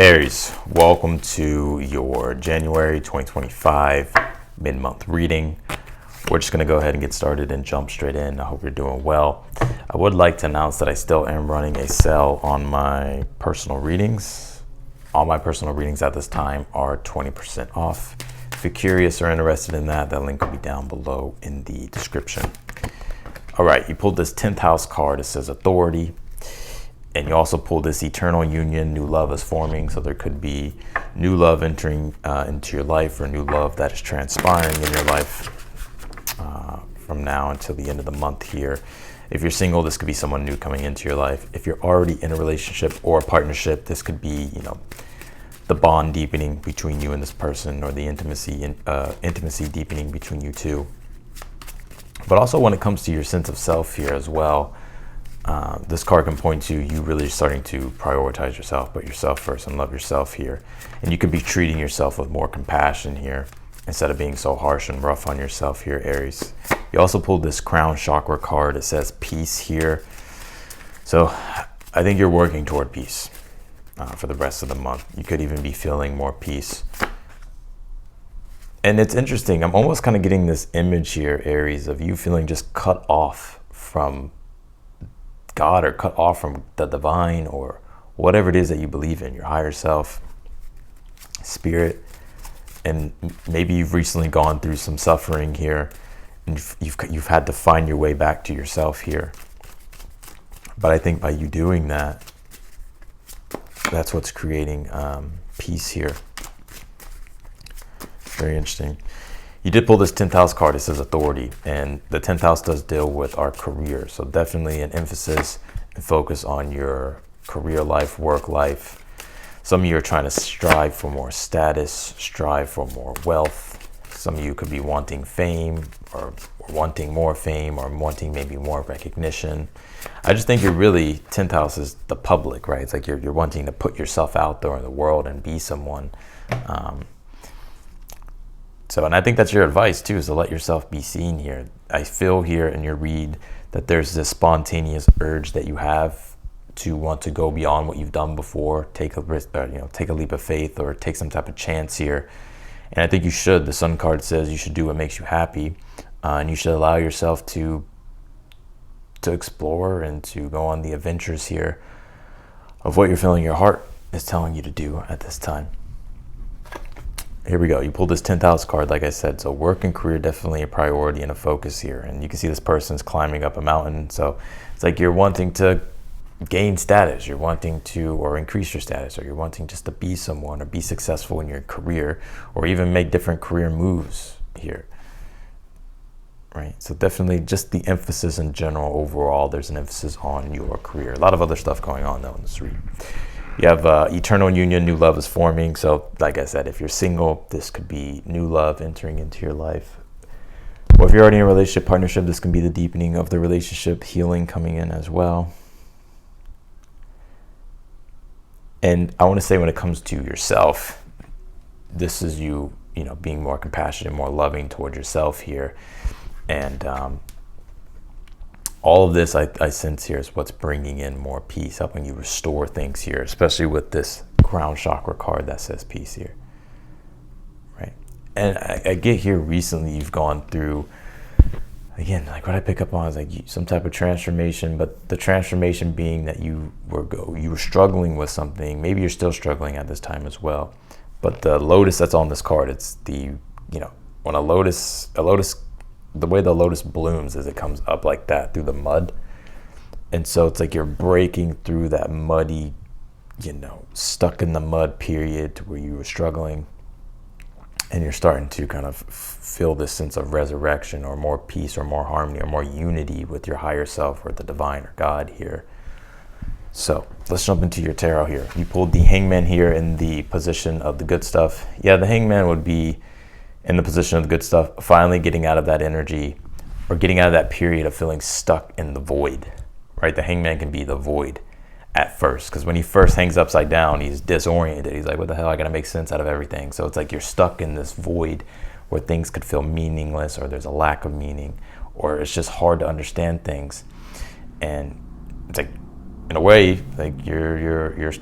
Aries, welcome to your January 2025 mid-month reading. We're just going to go ahead and get started and jump straight in. I hope you're doing well. I would like to announce that I still am running a sale on my personal readings. All my personal readings at this time are 20% off. If you're curious or interested in that, that link will be down below in the description. All right, you pulled this 10th house card. It says authority. And you also pulled this eternal union, new love is forming. So there could be new love entering into your life, or new love that is transpiring in your life from now until the end of the month here. If you're single, this could be someone new coming into your life. If you're already in a relationship or a partnership, this could be, the bond deepening between you and this person, or the intimacy deepening between you two. But also when it comes to your sense of self here as well, this card can point to you really starting to prioritize yourself, put yourself first and love yourself here. And you could be treating yourself with more compassion here instead of being so harsh and rough on yourself here, Aries. You also pulled this crown chakra card. It says peace here. So I think you're working toward peace for the rest of the month. You could even be feeling more peace. And it's interesting. I'm almost kind of getting this image here, Aries, of you feeling just cut off from God, or cut off from the divine, or whatever it is that you believe in, your higher self, spirit. And maybe you've recently gone through some suffering here, and you've had to find your way back to yourself here. But I think by you doing that, that's what's creating peace here. Very interesting. You did pull this 10th house card. It says authority, and the 10th house does deal with our career. So definitely an emphasis and focus on your career life, work life. Some of you are trying to strive for more status, strive for more wealth. Some of you could be wanting fame, or wanting more fame, or wanting maybe more recognition. I just think you're really, 10th house is the public, right? It's like you're wanting to put yourself out there in the world and be someone. And I think that's your advice too, is to let yourself be seen here. I feel here in your read that there's this spontaneous urge that you have to want to go beyond what you've done before, take a risk, take a leap of faith, or take some type of chance here. And I think you should. The Sun card says you should do what makes you happy, and you should allow yourself to explore and to go on the adventures here of what you're feeling your heart is telling you to do at this time. Here we go. You pulled this 10th house card, like I said. So work and career, definitely a priority and a focus here. And you can see this person's climbing up a mountain. So it's like you're wanting to gain status. You're wanting to, or increase your status, or you're wanting just to be someone, or be successful in your career, or even make different career moves here. Right? So definitely just the emphasis in general overall, there's an emphasis on your career. A lot of other stuff going on though in this read. You have eternal union, new love is forming. So like I said, if you're single, this could be new love entering into your life. Or if you're already in a relationship, partnership, this can be the deepening of the relationship, healing coming in as well. And I want to say, when it comes to yourself, this is you, being more compassionate, more loving toward yourself here. And all of this I sense here is what's bringing in more peace, helping you restore things here, especially with this crown chakra card that says peace here, right? And I get here recently you've gone through, again, like what I pick up on is like some type of transformation, but the transformation being that you were struggling with something. Maybe you're still struggling at this time as well. But the lotus that's on this card, it's the, when a lotus, the way the lotus blooms is it comes up like that through the mud. And so it's like you're breaking through that muddy, stuck in the mud period to where you were struggling. And you're starting to kind of feel this sense of resurrection, or more peace, or more harmony, or more unity with your higher self, or the divine, or God here. So let's jump into your tarot here. You pulled the Hangman here in the position of the good stuff. Yeah, the Hangman would be in the position of the good stuff, finally getting out of that energy, or getting out of that period of feeling stuck in the void, right? The Hangman can be the void at first, because when he first hangs upside down, he's disoriented. He's like, what the hell? I gotta make sense out of everything. So it's like you're stuck in this void where things could feel meaningless, or there's a lack of meaning, or it's just hard to understand things. And it's like, in a way, like you're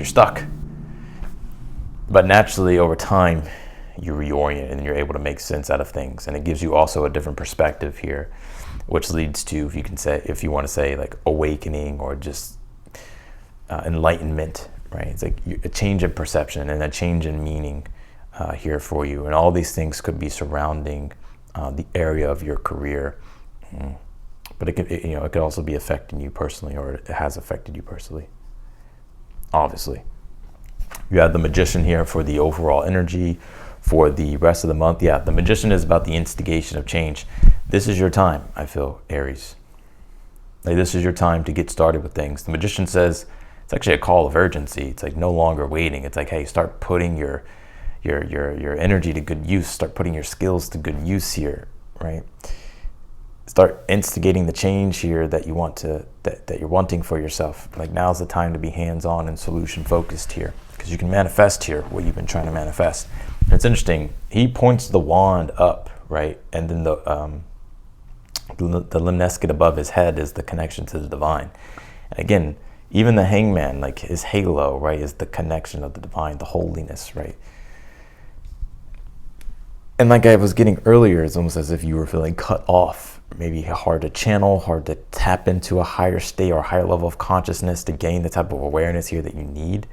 stuck. But naturally, over time, you reorient and you're able to make sense out of things. And it gives you also a different perspective here, which leads to, if you want to say like awakening or just enlightenment, right? It's like a change in perception and a change in meaning here for you. And all these things could be surrounding the area of your career. But it could also be affecting you personally, or it has affected you personally, obviously. You have the Magician here for the overall energy for the rest of the month. Yeah, the Magician is about the instigation of change. This is your time, I feel, Aries. Like, this is your time to get started with things. The Magician says it's actually a call of urgency. It's like no longer waiting. It's like, hey, start putting your energy to good use. Start putting your skills to good use here, right? Start instigating the change here that you want that you're wanting for yourself. Like, now's the time to be hands-on and solution focused here, because you can manifest here what you've been trying to manifest. And it's interesting. He points the wand up, right, and then the limnescent above his head is the connection to the divine. And again, even the Hangman, like his halo, right, is the connection of the divine, the holiness, right? And like I was getting earlier, it's almost as if you were feeling cut off, maybe hard to channel, hard to tap into a higher state or a higher level of consciousness to gain the type of awareness here that you need,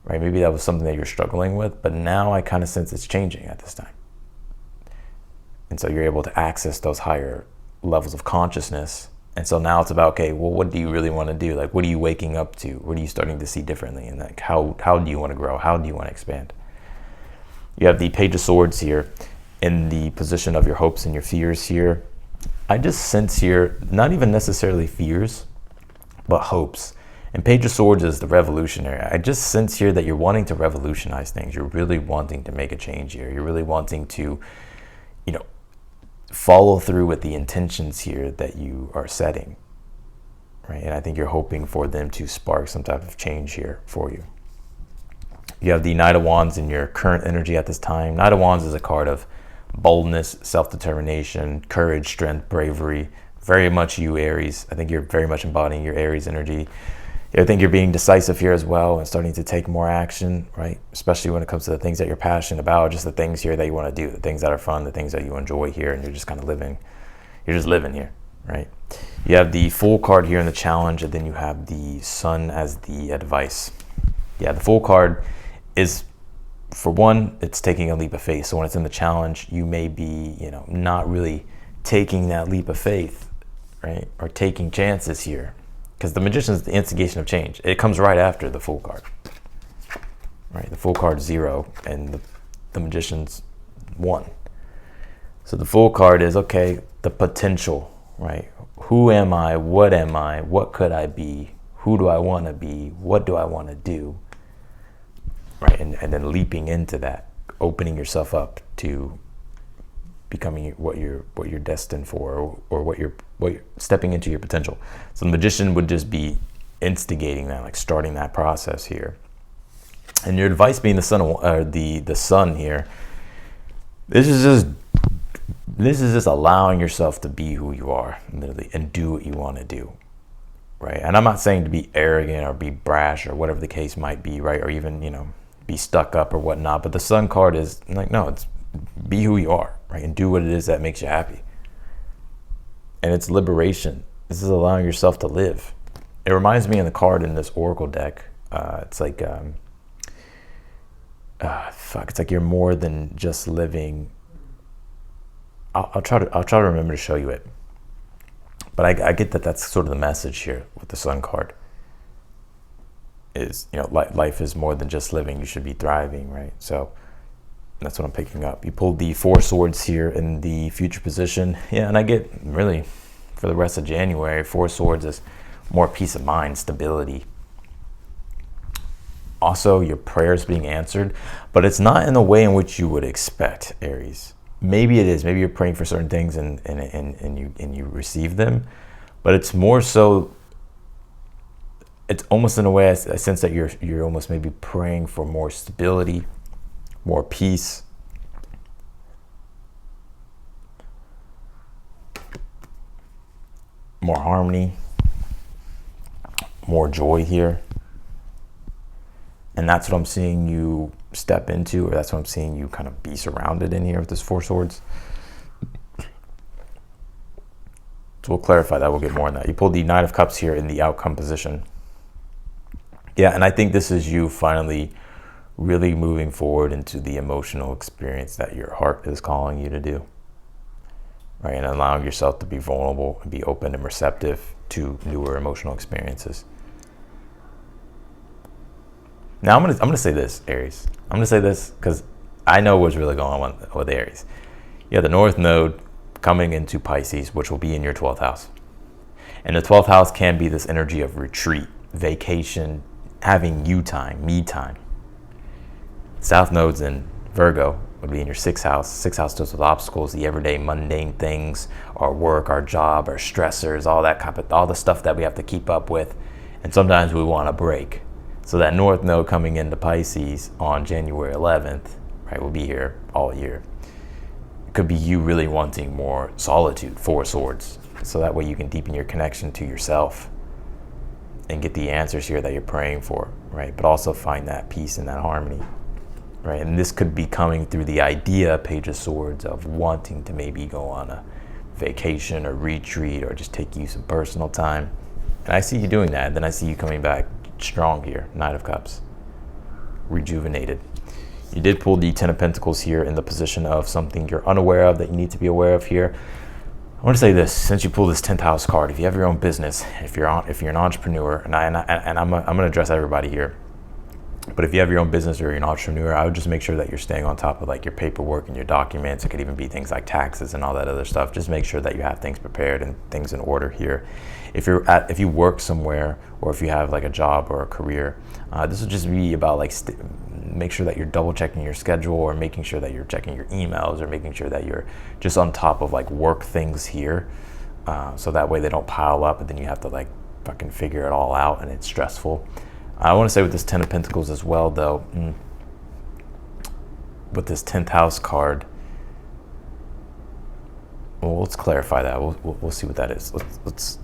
right? Maybe that was something that you're struggling with, but now I kind of sense it's changing at this time. And so you're able to access those higher levels of consciousness. And so now it's about, okay, well, what do you really want to do? Like, what are you waking up to? What are you starting to see differently? And like, how do you want to grow? How do you want to expand? You have the Page of Swords here in the position of your hopes and your fears here. I just sense here, not even necessarily fears, but hopes. And Page of Swords is the revolutionary. I just sense here that you're wanting to revolutionize things. You're really wanting to make a change here. You're really wanting to, follow through with the intentions here that you are setting, right? And I think you're hoping for them to spark some type of change here for you. You have the Knight of Wands in your current energy at this time. Knight of Wands is a card of boldness, self-determination, courage, strength, bravery. Very much you, Aries. I think you're very much embodying your Aries energy. I think you're being decisive here as well and starting to take more action, right? Especially when it comes to the things that you're passionate about, just the things here that you want to do, the things that are fun, the things that you enjoy here, and you're just kind of living. You're just living here, right? You have the Fool card here in the challenge, and then you have the Sun as the advice. Yeah, the Fool card is, for one, it's taking a leap of faith. So when it's in the challenge, you may be, not really taking that leap of faith, right? Or taking chances here. Because the Magician is the instigation of change. It comes right after the Fool card, right? The Fool card 0 and the Magician's 1. So the Fool card is, okay, the potential, right? Who am I? What am I? What could I be? Who do I want to be? What do I want to do? Right, and then leaping into that, opening yourself up to becoming what you're destined for, or what you're stepping into your potential. So the Magician would just be instigating that, like starting that process here. And your advice being the sun here. This is just allowing yourself to be who you are, literally, and do what you want to do, right? And I'm not saying to be arrogant or be brash or whatever the case might be, right? Or even be stuck up or whatnot. But the Sun card is like, no, it's be who you are, right? And do what it is that makes you happy. And it's liberation. This is allowing yourself to live. It reminds me of the card in this Oracle deck. It's like, it's like you're more than just living. I'll try to remember to show you it. But I get that that's sort of the message here with the Sun card. Is, life is more than just living. You should be thriving, right? So that's what I'm picking up. You pulled the 4 swords here in the future position. Yeah, and I get, really, for the rest of January, 4 swords is more peace of mind, stability. Also, your prayers being answered, but it's not in the way in which you would expect, Aries. Maybe it is. Maybe you're praying for certain things and you receive them, but it's more so. It's almost in a way I sense that you're almost maybe praying for more stability, more peace, more harmony, more joy here. And that's what I'm seeing you step into, or that's what I'm seeing you kind of be surrounded in here with this Four Swords. So we'll clarify that. We'll get more on that. You pulled the Nine of Cups here in the outcome position. Yeah, and I think this is you finally really moving forward into the emotional experience that your heart is calling you to do. Right, and allowing yourself to be vulnerable and be open and receptive to newer emotional experiences. Now I'm gonna say this, Aries. I'm gonna say this because I know what's really going on with Aries. You have the North Node coming into Pisces, which will be in your 12th house. And the 12th house can be this energy of retreat, vacation, having you time, me time. South Node's in Virgo, would be in your 6th house. 6th house deals with obstacles, the everyday mundane things, our work, our job, our stressors, all the stuff that we have to keep up with. And sometimes we want a break. So that North Node coming into Pisces on January 11th, right, will be here all year. It could be you really wanting more solitude, Four Swords. So that way you can deepen your connection to yourself and get the answers here that you're praying for, right? But also find that peace and that harmony, right? And this could be coming through the idea, Page of Swords, of wanting to maybe go on a vacation or retreat or just take you some personal time. And I see you doing that. Then I see you coming back strong here, Knight of Cups, rejuvenated. You did pull the Ten of Pentacles here in the position of something you're unaware of that you need to be aware of here. I want to say this, since you pulled this 10th house card, if you have your own business, if you're an entrepreneur, and I'm going to address everybody here, but if you have your own business or you're an entrepreneur, I would just make sure that you're staying on top of like your paperwork and your documents. It could even be things like taxes and all that other stuff. Just make sure that you have things prepared and things in order here. If you work somewhere, or if you have like a job or a career, this would just be about like make sure that you're double checking your schedule, or making sure that you're checking your emails, or making sure that you're just on top of like work things here, so that way they don't pile up and then you have to like fucking figure it all out and it's stressful. I want to say with this 10 of Pentacles as well, though, with this 10th house card, well, let's clarify that. We'll see what that is. Let's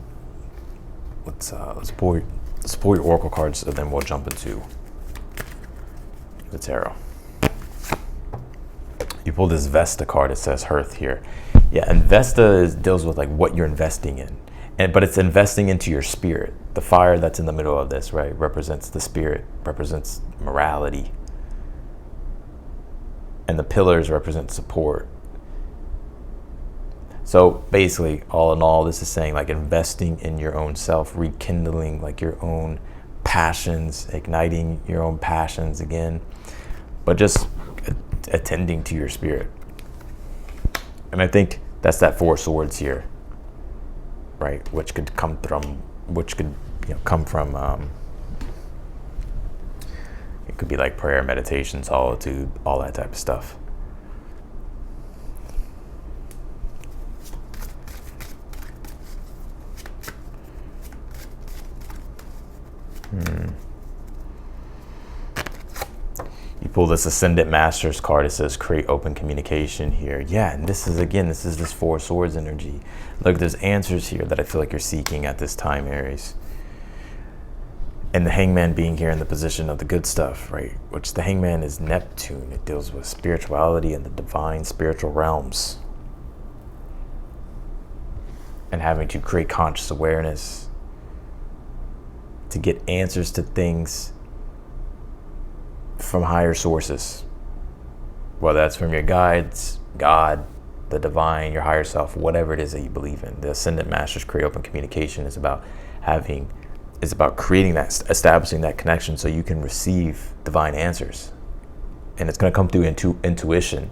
pull your oracle cards, and then we'll jump into the tarot. You pull this Vesta card. It says Hearth here. Yeah, and Vesta deals with like what you're investing in. But it's investing into your spirit. The fire that's in the middle of this, right, represents the spirit, represents morality. And the pillars represent support. So basically, all in all, this is saying like investing in your own self, rekindling like your own passions, igniting your own passions again, but just attending to your spirit. And I think that's that Four Swords here, right? Which could come from, it could be like prayer, meditation, solitude, all that type of stuff. You pull this Ascendant Masters card. It says create open communication here. Yeah, and this is this Four Swords energy. Look, there's answers here that I feel like you're seeking at this time, Aries. And the Hangman being here in the position of the good stuff, right? Which the Hangman is Neptune. It deals with spirituality and the divine spiritual realms. And having to create conscious awareness to get answers to things from higher sources, whether that's from your guides, God, the divine, your higher self, whatever it is that you believe in. The Ascendant Masters create open communication is about creating that, establishing that connection so you can receive divine answers. And it's going to come through intuition.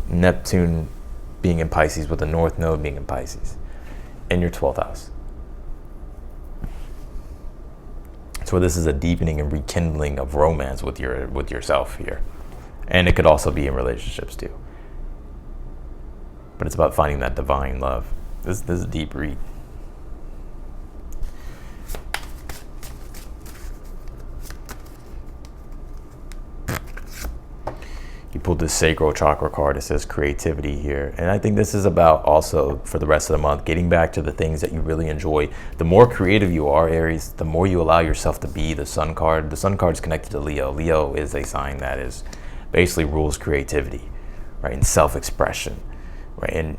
Neptune being in Pisces, with the North Node being in Pisces in your 12th house. So this is a deepening and rekindling of romance with yourself here. And it could also be in relationships too. But it's about finding that divine love. This is a deep read. You pulled the sacral chakra card. It says creativity here. And I think this is about also for the rest of the month, getting back to the things that you really enjoy. The more creative you are, Aries, the more you allow yourself to be. The sun card. The sun card is connected to Leo. Leo is a sign that is basically rules creativity, right? And self-expression, right? And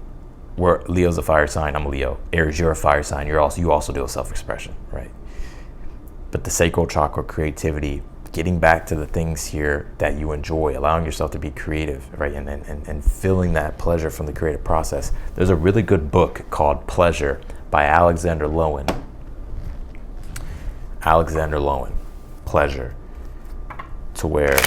where Leo's a fire sign, I'm a Leo. Aries, you're a fire sign. You also deal with self-expression, right? But the sacral chakra, creativity, getting back to the things here that you enjoy, allowing yourself to be creative, right? And feeling that pleasure from the creative process. There's a really good book called Pleasure by Alexander Lowen. Alexander Lowen, Pleasure, to where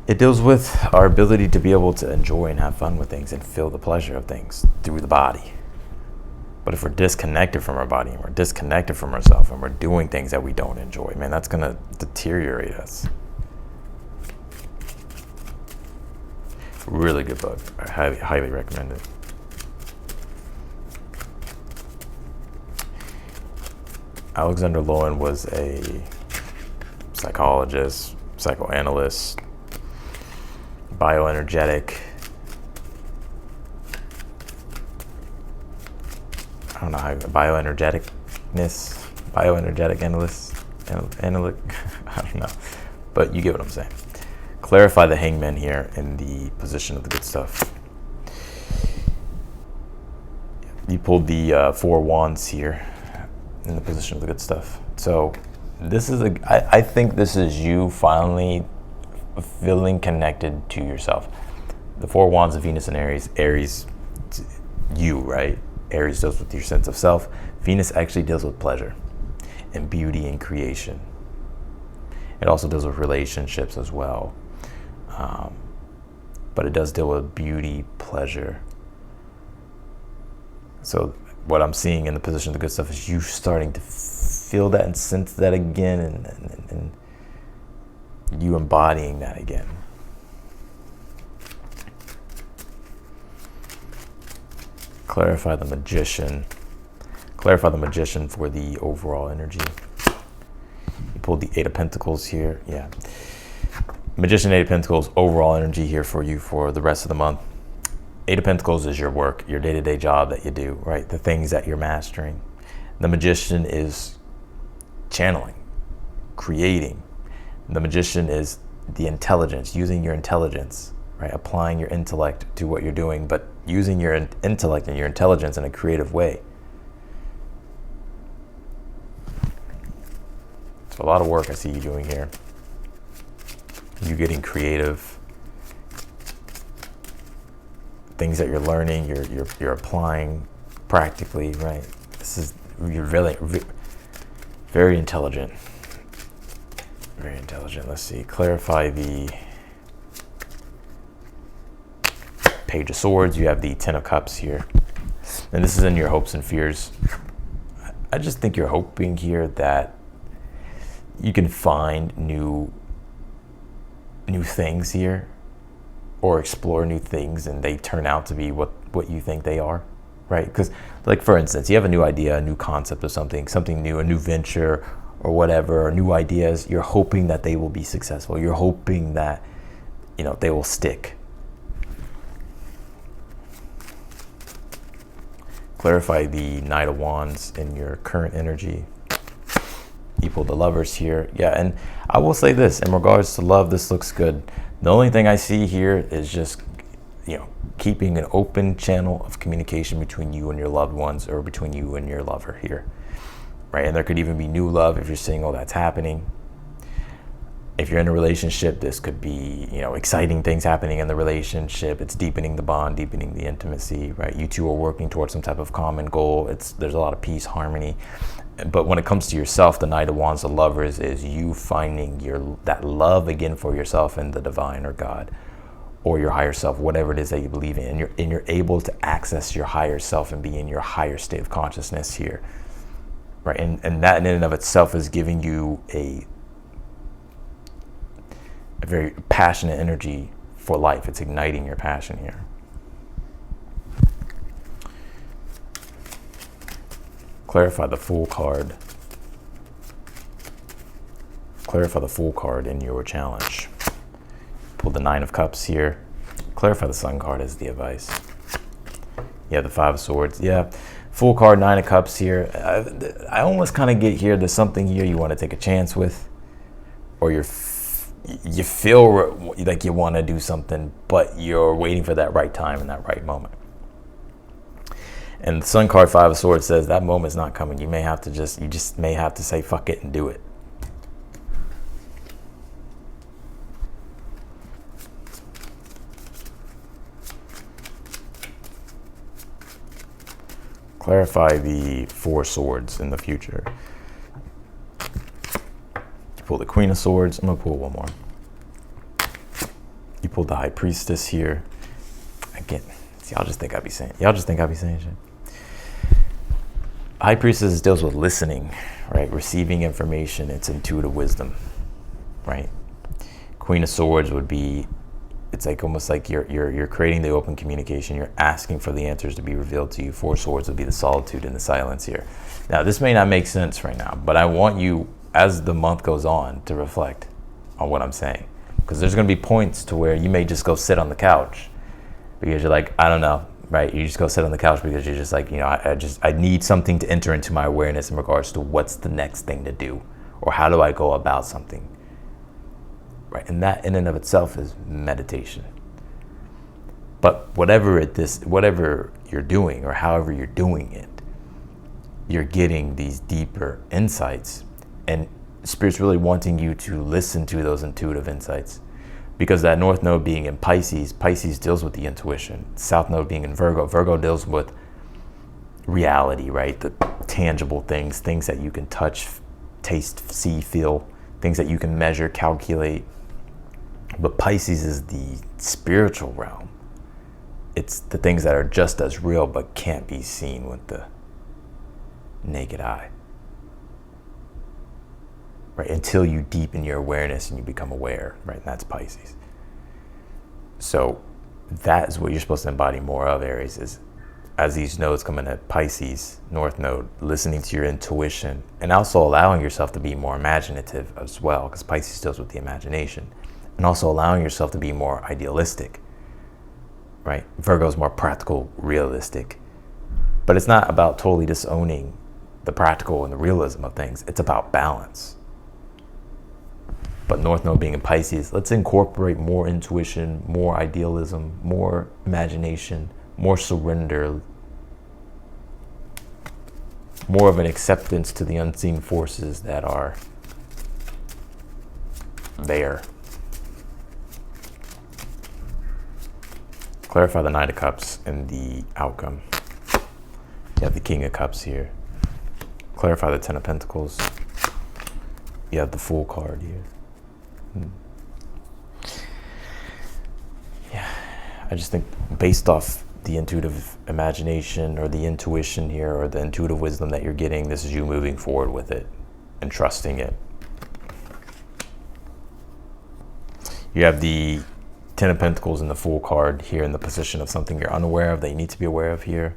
it deals with our ability to be able to enjoy and have fun with things and feel the pleasure of things through the body. But if we're disconnected from our body and we're disconnected from ourselves and we're doing things that we don't enjoy, man, that's going to deteriorate us. Really good book. I highly recommend it. Alexander Lowen was a psychologist, psychoanalyst, bioenergetic. I don't know how bioenergetic analyst, I don't know, but you get what I'm saying. Clarify the Hangman here in the position of the good stuff. You pulled the 4 wands here in the position of the good stuff. So this is I think this is you finally feeling connected to yourself. The 4 wands of Venus and Aries. Aries, you, right? Aries deals with your sense of self. Venus actually deals with pleasure and beauty and creation. It also deals with relationships as well. But it does deal with beauty, pleasure. So what I'm seeing in the position of the good stuff is you starting to feel that and sense that again, and you embodying that again. Clarify the Magician. Clarify the Magician for the overall energy. You pulled the 8 of Pentacles here. Yeah. Magician, 8 of Pentacles, overall energy here for you for the rest of the month. 8 of Pentacles is your work, your day-to-day job that you do, right? The things that you're mastering. The Magician is channeling, creating. The Magician is the intelligence, using your intelligence, right? Applying your intellect to what you're doing, but using your intellect and your intelligence in a creative way. So a lot of work I see you doing here. You getting creative. Things that you're learning, you're applying practically, right? You're really very intelligent. Very intelligent. Let's see. Clarify the Page of Swords. You have the 10 of Cups here. And this is in your hopes and fears. I just think you're hoping here that you can find new things here, or explore new things and they turn out to be what you think they are, right? Because, like, for instance, you have a new idea, a new concept of something new, a new venture or whatever, or new ideas. You're hoping that they will be successful. You're hoping that, they will stick. Clarify the Knight of Wands in your current energy. You pulled the Lovers here. Yeah, and I will say this, in regards to love, this looks good. The only thing I see here is just, keeping an open channel of communication between you and your loved ones, or between you and your lover here, right? And there could even be new love if you're seeing all that's happening. If you're in a relationship, this could be, exciting things happening in the relationship. It's deepening the bond, deepening the intimacy, right? You two are working towards some type of common goal. There's a lot of peace, harmony. But when it comes to yourself, the Knight of Wands, the Lovers, is you finding that love again for yourself and the divine or God or your higher self, whatever it is that you believe in. And you're able to access your higher self and be in your higher state of consciousness here, right? And that in and of itself is giving you a very passionate energy for life. It's igniting your passion here. Clarify the Fool card. Clarify the Fool card in your challenge. Pull the Nine of Cups here. Clarify the Sun card as the advice. Yeah, the Five of Swords. Yeah, Fool card, Nine of Cups here. I almost kind of get here, there's something here you want to take a chance with, or you feel like you want to do something, but you're waiting for that right time and that right moment. And the Sun card, Five of Swords, says that moment's not coming. You just may have to say fuck it and do it. Clarify the Four Swords in the future. You pull the Queen of Swords. I'm gonna pull one more. You pulled the High Priestess here. Again, y'all just think I be saying shit. High Priestess deals with listening, right? Receiving information. It's intuitive wisdom, right? Queen of Swords would be, it's like almost like you're creating the open communication. You're asking for the answers to be revealed to you. Four Swords would be the solitude and the silence here. Now, this may not make sense right now, but I want you, as the month goes on, to reflect on what I'm saying. Because there's going to be points to where you may just go sit on the couch because you're like, I don't know, right? You just go sit on the couch because you're just like, I need something to enter into my awareness in regards to what's the next thing to do, or how do I go about something. Right, and that in and of itself is meditation. But whatever you're doing or however you're doing it, you're getting these deeper insights, and Spirit's really wanting you to listen to those intuitive insights, because that North Node being in Pisces deals with the intuition. South Node being in Virgo deals with reality, right? The tangible things that you can touch, taste, see, feel, things that you can measure, calculate. But Pisces is the spiritual realm. It's the things that are just as real but can't be seen with the naked eye. Right? Until you deepen your awareness and you become aware, right? And that's Pisces. So that is what you're supposed to embody more of, Aries, is as these nodes come in at Pisces, North Node, listening to your intuition, and also allowing yourself to be more imaginative as well, because Pisces deals with the imagination. And also allowing yourself to be more idealistic, right? Virgo is more practical, realistic. But it's not about totally disowning the practical and the realism of things. It's about balance. But North Node being in Pisces, let's incorporate more intuition, more idealism, more imagination, more surrender, more of an acceptance to the unseen forces that are there. Clarify the Knight of Cups and the outcome. You have the King of Cups here. Clarify the Ten of Pentacles. You have the Fool card here. Yeah, I just think based off the intuitive imagination or the intuition here or the intuitive wisdom that you're getting, this is you moving forward with it and trusting it. You have the Ten of Pentacles and the Fool card here in the position of something you're unaware of that you need to be aware of here.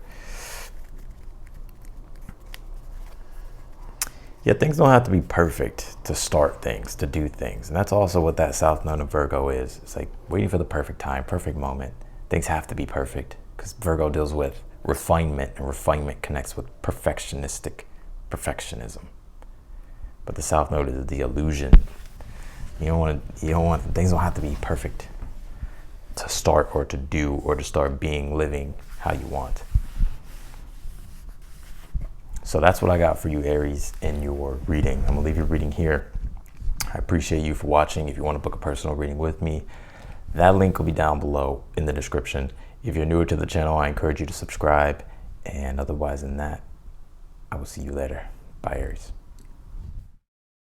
Yet things don't have to be perfect to start things, to do things. And that's also what that South Node of Virgo is. It's like waiting for the perfect time, perfect moment. Things have to be perfect because Virgo deals with refinement, and refinement connects with perfectionism. But the South Node is the illusion. You don't want, things don't have to be perfect to start or to do or to start being, living how you want. So that's what I got for you, Aries, in your reading. I'm gonna leave your reading here. I appreciate you for watching. If you want to book a personal reading with me, that link will be down below in the description. If you're newer to the channel, I encourage you to subscribe. And otherwise than that, I will see you later. Bye, Aries.